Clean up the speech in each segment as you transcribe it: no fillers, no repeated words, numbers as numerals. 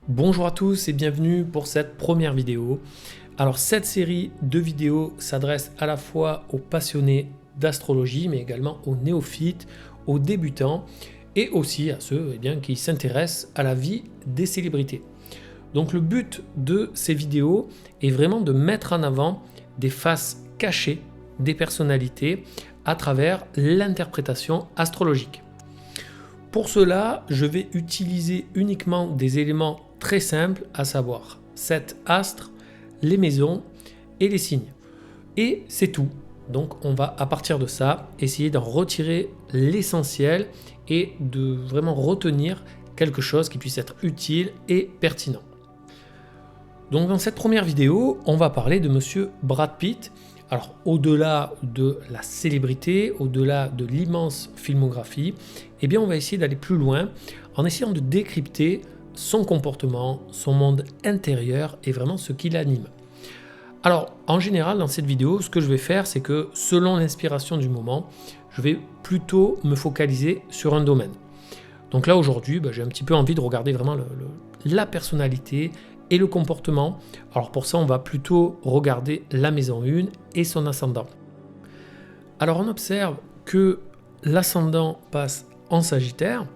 Bonjour à tous et bienvenue pour cette première vidéo. Alors cette série de vidéos s'adresse à la fois aux passionnés d'astrologie mais également aux néophytes, aux débutants et aussi à ceux qui s'intéressent à la vie des célébrités. Donc le but de ces vidéos est vraiment de mettre en avant des faces cachées des personnalités à travers l'interprétation astrologique. Pour cela, je vais utiliser uniquement des éléments très simples, à savoir 7 astres, les maisons et les signes. Et c'est tout. Donc on va à partir de ça essayer d'en retirer l'essentiel et de vraiment retenir quelque chose qui puisse être utile et pertinent. Donc dans cette première vidéo, on va parler de monsieur Brad Pitt. Alors au-delà de la célébrité, au-delà de l'immense filmographie, on va essayer d'aller plus loin en essayant de décrypter son comportement, son monde intérieur et vraiment ce qui l'anime. Alors en général dans cette vidéo, ce que je vais faire, c'est que selon l'inspiration du moment, je vais plutôt me focaliser sur un domaine. Donc là aujourd'hui, j'ai un petit peu envie de regarder vraiment la personnalité et le comportement. Alors pour ça, on va plutôt regarder la maison 1 et son ascendant. Alors on observe que l'ascendant passe en Sagittaire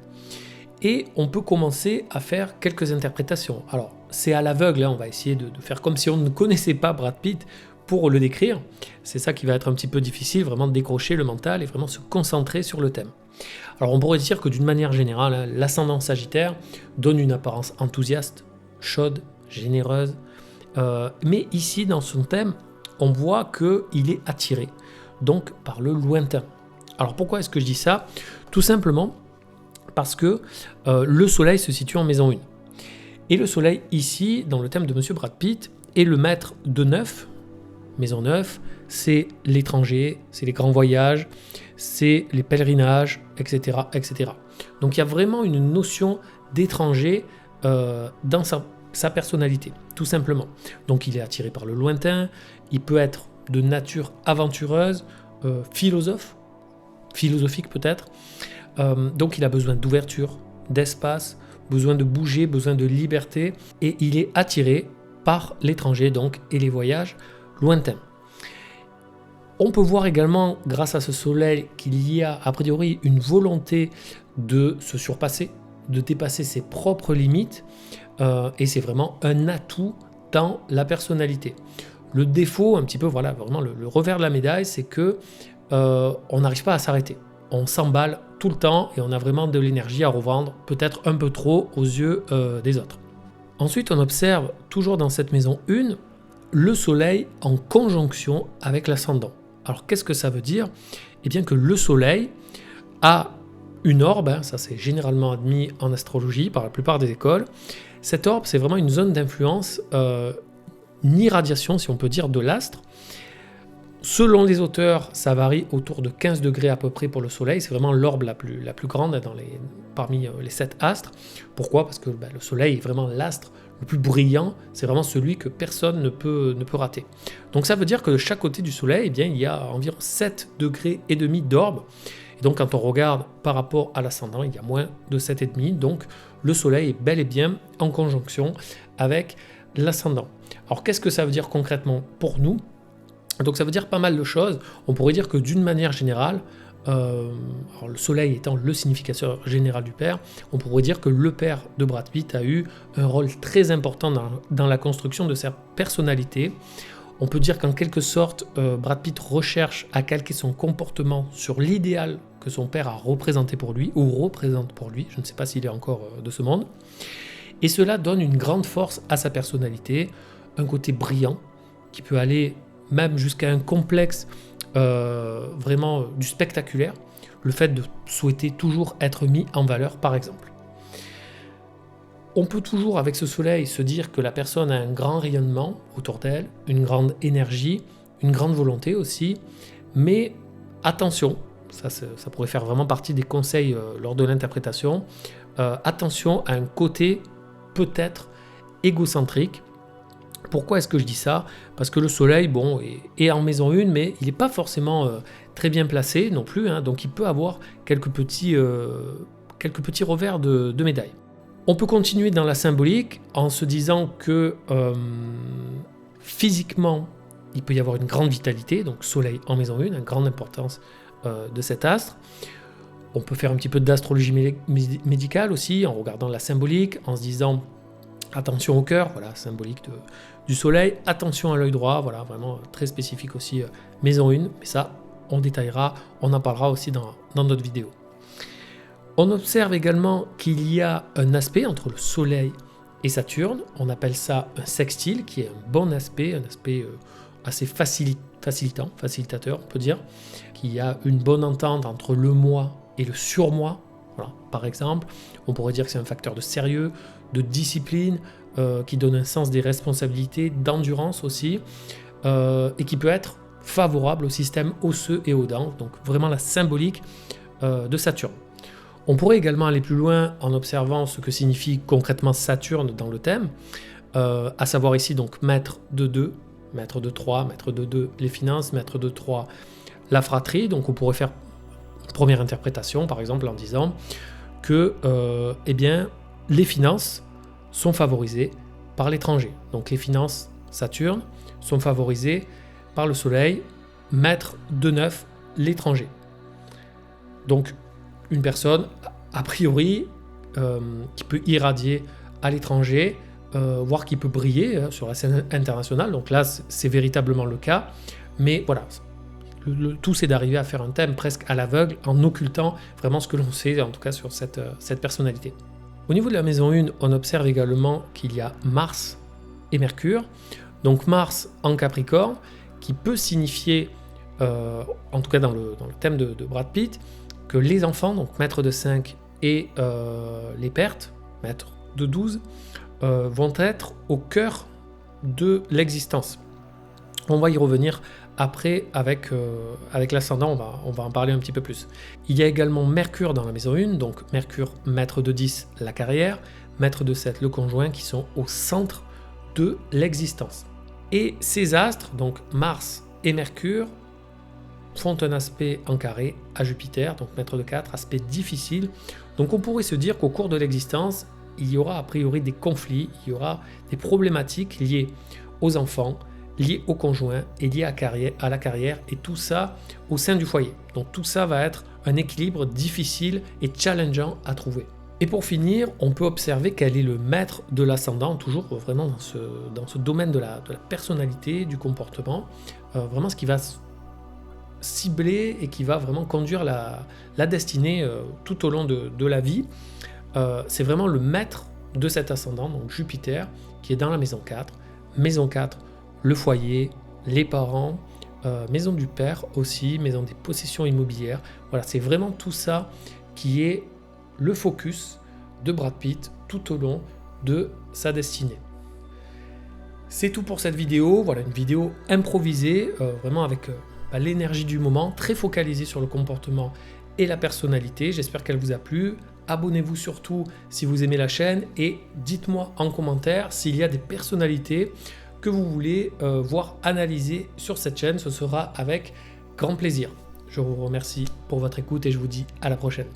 et on peut commencer à faire quelques interprétations. Alors c'est à l'aveugle, on va essayer de faire comme si on ne connaissait pas Brad Pitt pour le décrire. C'est ça qui va être un petit peu difficile, vraiment de décrocher le mental et vraiment se concentrer sur le thème. Alors on pourrait dire que d'une manière générale, l'ascendant Sagittaire donne une apparence enthousiaste, chaude, généreuse, mais ici dans son thème on voit qu'il est attiré donc par le lointain. Alors pourquoi est-ce que je dis ça? Tout simplement parce que le soleil se situe en maison 1 et le soleil ici dans le thème de monsieur Brad Pitt est le maître de 9. Maison 9, c'est l'étranger, c'est les grands voyages, c'est les pèlerinages, etc., etc. Donc il y a vraiment une notion d'étranger dans sa personnalité, tout simplement. Donc il est attiré par le lointain, il peut être de nature aventureuse, philosophique peut-être. Donc il a besoin d'ouverture, d'espace, besoin de bouger, besoin de liberté, et il est attiré par l'étranger donc et les voyages lointains. On peut voir également, grâce à ce soleil, qu'il y a a priori une volonté de se surpasser, de dépasser ses propres limites, et c'est vraiment un atout dans la personnalité. Le défaut, un petit peu, voilà, vraiment le revers de la médaille, c'est que on n'arrive pas à s'arrêter. On s'emballe tout le temps et on a vraiment de l'énergie à revendre, peut-être un peu trop aux yeux des autres. Ensuite, on observe toujours dans cette maison 1 le soleil en conjonction avec l'ascendant. Alors qu'est-ce que ça veut dire? Eh bien que le soleil a une orbe, ça c'est généralement admis en astrologie par la plupart des écoles. Cette orbe, c'est vraiment une zone d'influence, une irradiation, si on peut dire, de l'astre. Selon les auteurs, ça varie autour de 15 degrés à peu près pour le soleil. C'est vraiment l'orbe la plus grande parmi les 7 astres. Pourquoi? Parce que le soleil est vraiment l'astre le plus brillant. C'est vraiment celui que personne ne peut rater. Donc ça veut dire que de chaque côté du soleil, il y a environ 7 degrés et demi d'orbe. Et donc quand on regarde par rapport à l'ascendant, il y a moins de 7,5. Donc le soleil est bel et bien en conjonction avec l'ascendant. Alors qu'est-ce que ça veut dire concrètement pour nous? Donc ça veut dire pas mal de choses. On pourrait dire que d'une manière générale, alors le soleil étant le significateur général du père, on pourrait dire que le père de Brad Pitt a eu un rôle très important dans la construction de sa personnalité. On peut dire qu'en quelque sorte, Brad Pitt recherche à calquer son comportement sur l'idéal que son père a représenté pour lui, ou représente pour lui, je ne sais pas s'il est encore de ce monde. Et cela donne une grande force à sa personnalité, un côté brillant, qui peut aller même jusqu'à un complexe vraiment du spectaculaire, le fait de souhaiter toujours être mis en valeur par exemple. On peut toujours avec ce soleil se dire que la personne a un grand rayonnement autour d'elle, une grande énergie, une grande volonté aussi, mais attention, ça pourrait faire vraiment partie des conseils lors de l'interprétation, attention à un côté peut-être égocentrique. Pourquoi est-ce que je dis ça? Parce que le soleil, est en maison 1, mais il n'est pas forcément très bien placé non plus, donc il peut avoir quelques petits revers de médaille. On peut continuer dans la symbolique en se disant que physiquement, il peut y avoir une grande vitalité, donc Soleil en maison 1, une grande importance de cet astre. On peut faire un petit peu d'astrologie médicale aussi, en regardant la symbolique, en se disant attention au cœur, voilà, symbolique du Soleil, attention à l'œil droit, voilà, vraiment très spécifique aussi, maison 1, mais ça, on détaillera, on en parlera aussi dans d'autres vidéos. On observe également qu'il y a un aspect entre le Soleil et Saturne, on appelle ça un sextile, qui est un bon aspect, un aspect assez facilitateur, on peut dire, qu'il y a une bonne entente entre le moi et le surmoi. Voilà. Par exemple, on pourrait dire que c'est un facteur de sérieux, de discipline, qui donne un sens des responsabilités, d'endurance aussi, et qui peut être favorable au système osseux et aux dents, donc vraiment la symbolique de Saturne. On pourrait également aller plus loin en observant ce que signifie concrètement Saturne dans le thème, à savoir ici donc maître de 2, maître de 3, maître de 2 les finances, maître de 3 la fratrie. Donc on pourrait faire une première interprétation par exemple en disant que eh bien, les finances sont favorisées par l'étranger. Donc les finances Saturne sont favorisées par le Soleil, maître de 9 l'étranger. Donc une personne, a priori, qui peut irradier à l'étranger, voire qui peut briller sur la scène internationale. Donc là, c'est véritablement le cas. Mais voilà, le tout, c'est d'arriver à faire un thème presque à l'aveugle, en occultant vraiment ce que l'on sait, en tout cas sur cette personnalité. Au niveau de la maison 1, on observe également qu'il y a Mars et Mercure. Donc Mars en Capricorne, qui peut signifier, en tout cas dans le thème de Brad Pitt, que les enfants, donc maître de 5 et les pertes, maître de 12, vont être au cœur de l'existence. On va y revenir après avec l'ascendant, on va en parler un petit peu plus. Il y a également Mercure dans la maison 1, donc Mercure, maître de 10, la carrière, maître de 7, le conjoint, qui sont au centre de l'existence. Et ces astres, donc Mars et Mercure, font un aspect en carré à Jupiter, donc maître de 4, aspect difficile. Donc on pourrait se dire qu'au cours de l'existence, il y aura a priori des conflits, il y aura des problématiques liées aux enfants, liées au conjoint et liées à la carrière, et tout ça au sein du foyer. Donc tout ça va être un équilibre difficile et challengeant à trouver. Et pour finir, on peut observer quel est le maître de l'ascendant, toujours vraiment dans ce domaine de la personnalité, du comportement, vraiment ce qui va ciblé et qui va vraiment conduire la destinée tout au long de la vie. C'est vraiment le maître de cet ascendant, donc Jupiter, qui est dans la maison 4. Maison 4, le foyer, les parents, maison du père aussi, maison des possessions immobilières. Voilà, c'est vraiment tout ça qui est le focus de Brad Pitt tout au long de sa destinée. C'est tout pour cette vidéo. Voilà, une vidéo improvisée, vraiment avec l'énergie du moment, très focalisée sur le comportement et la personnalité. J'espère qu'elle vous a plu. Abonnez-vous surtout si vous aimez la chaîne et dites-moi en commentaire s'il y a des personnalités que vous voulez voir analyser sur cette chaîne. Ce sera avec grand plaisir. Je vous remercie pour votre écoute et je vous dis à la prochaine.